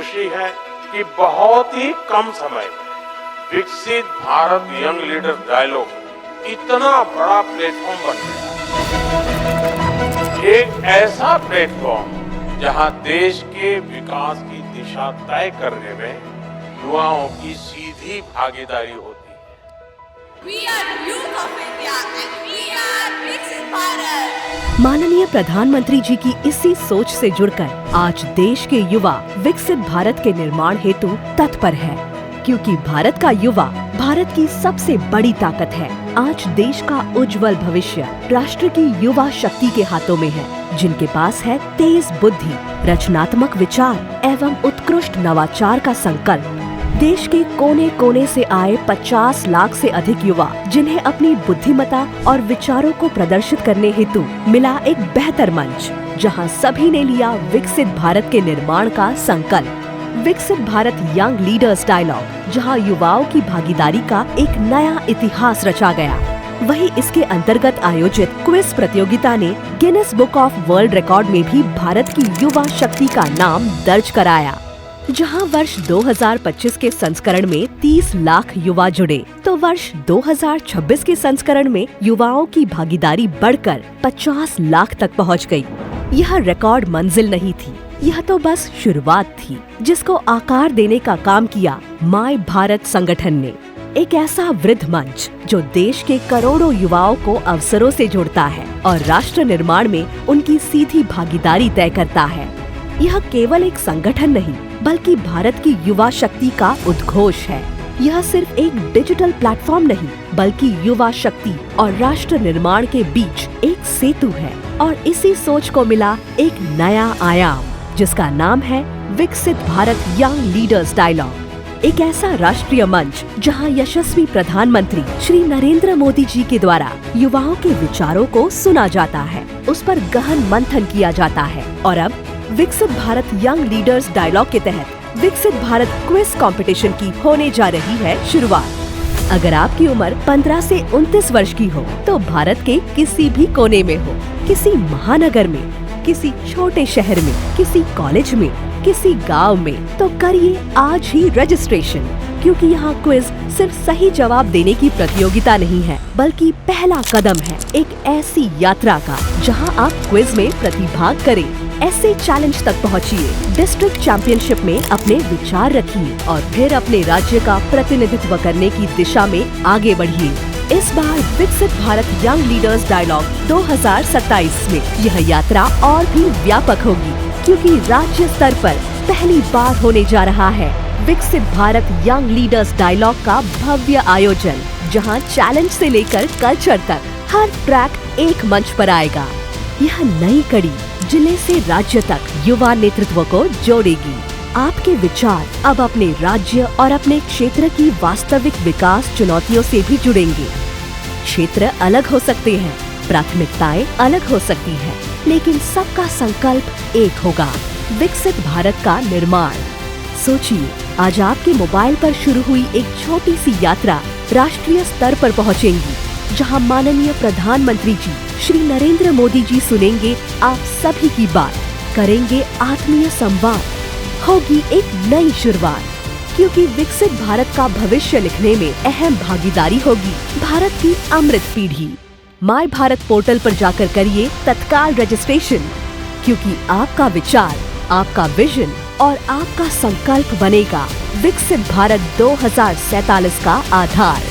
खुशी है कि बहुत ही कम समय में विकसित भारत यंग लीडर डायलॉग इतना बड़ा प्लेटफॉर्म बन गया। एक ऐसा प्लेटफॉर्म जहां देश के विकास की दिशा तय करने में युवाओं की सीधी भागीदारी होती है। We are youth of India and we are Viksit Bharat। माननीय प्रधानमंत्री जी की इसी सोच से जुड़कर आज देश के युवा विकसित भारत के निर्माण हेतु तत्पर है, क्योंकि भारत का युवा भारत की सबसे बड़ी ताकत है। आज देश का उज्जवल भविष्य राष्ट्र की युवा शक्ति के हाथों में है, जिनके पास है तेज बुद्धि, रचनात्मक विचार एवं उत्कृष्ट नवाचार का संकल्प। देश के कोने कोने से आए 50 लाख से अधिक युवा, जिन्हें अपनी बुद्धिमत्ता और विचारों को प्रदर्शित करने हेतु मिला एक बेहतर मंच, जहां सभी ने लिया विकसित भारत के निर्माण का संकल्प। विकसित भारत यंग लीडर्स डायलॉग, जहां युवाओं की भागीदारी का एक नया इतिहास रचा गया। वहीं इसके अंतर्गत आयोजित क्विज प्रतियोगिता ने Guinness book of world record में भी भारत की युवा शक्ति का नाम दर्ज कराया। जहां वर्ष 2025 के संस्करण में 30 लाख युवा जुड़े, तो वर्ष 2026 के संस्करण में युवाओं की भागीदारी बढ़कर 50 लाख तक पहुंच गई। यह रिकॉर्ड मंजिल नहीं थी, यह तो बस शुरुआत थी, जिसको आकार देने का काम किया माय भारत संगठन ने। एक ऐसा वृद्ध मंच जो देश के करोड़ों युवाओं को अवसरों से जोड़ता है और राष्ट्र निर्माण में उनकी सीधी भागीदारी तय करता है। यह केवल एक संगठन नहीं, बल्कि भारत की युवा शक्ति का उद्घोष है। यह सिर्फ एक डिजिटल प्लेटफॉर्म नहीं, बल्कि युवा शक्ति और राष्ट्र निर्माण के बीच एक सेतु है। और इसी सोच को मिला एक नया आयाम, जिसका नाम है विकसित भारत यंग लीडर्स डायलॉग। एक ऐसा राष्ट्रीय मंच जहां यशस्वी प्रधानमंत्री श्री नरेंद्र मोदी जी के द्वारा युवाओं के विचारों को सुना जाता है, उस पर गहन मंथन किया जाता है। और अब विकसित भारत यंग लीडर्स डायलॉग के तहत विकसित भारत क्विज कंपटीशन की होने जा रही है शुरुआत। अगर आपकी उम्र 15 से 29 वर्ष की हो, तो भारत के किसी भी कोने में हो, किसी महानगर में, किसी छोटे शहर में, किसी कॉलेज में, किसी गांव में, तो करिए आज ही रजिस्ट्रेशन, क्योंकि यहाँ क्विज सिर्फ सही जवाब देने की प्रतियोगिता नहीं है, बल्कि पहला कदम है एक ऐसी यात्रा का, जहाँ आप क्विज में प्रतिभाग करें, ऐसे चैलेंज तक पहुँचिए, डिस्ट्रिक्ट चैंपियनशिप में अपने विचार रखिए और फिर अपने राज्य का प्रतिनिधित्व करने की दिशा में आगे बढ़िए। इस बार विकसित भारत यंग लीडर्स डायलॉग 2027 में यह यात्रा और भी व्यापक होगी, क्योंकि राज्य स्तर पर पहली बार होने जा रहा है विकसित भारत यंग लीडर्स डायलॉग का भव्य आयोजन, जहां चैलेंज से लेकर कल्चर तक हर ट्रैक एक मंच पर आएगा। यह नई कड़ी जिले से राज्य तक युवा नेतृत्व को जोड़ेगी। आपके विचार अब अपने राज्य और अपने क्षेत्र की वास्तविक विकास चुनौतियों से भी जुड़ेंगे। क्षेत्र अलग हो सकते हैं, प्राथमिकताएं अलग हो सकती हैं, लेकिन सबका संकल्प एक होगा, विकसित भारत का निर्माण। सोचिए, आज आपके मोबाइल पर शुरू हुई एक छोटी सी यात्रा राष्ट्रीय स्तर पर पहुंचेगी, जहां माननीय प्रधानमंत्री जी श्री नरेंद्र मोदी जी सुनेंगे आप सभी की बात, करेंगे आत्मीय संवाद, होगी एक नई शुरुआत, क्योंकि विकसित भारत का भविष्य लिखने में अहम भागीदारी होगी भारत की अमृत पीढ़ी। माय भारत पोर्टल पर जाकर करिए तत्काल रजिस्ट्रेशन, क्योंकि आपका विचार, आपका विजन और आपका संकल्प बनेगा विकसित भारत 2047 का आधार।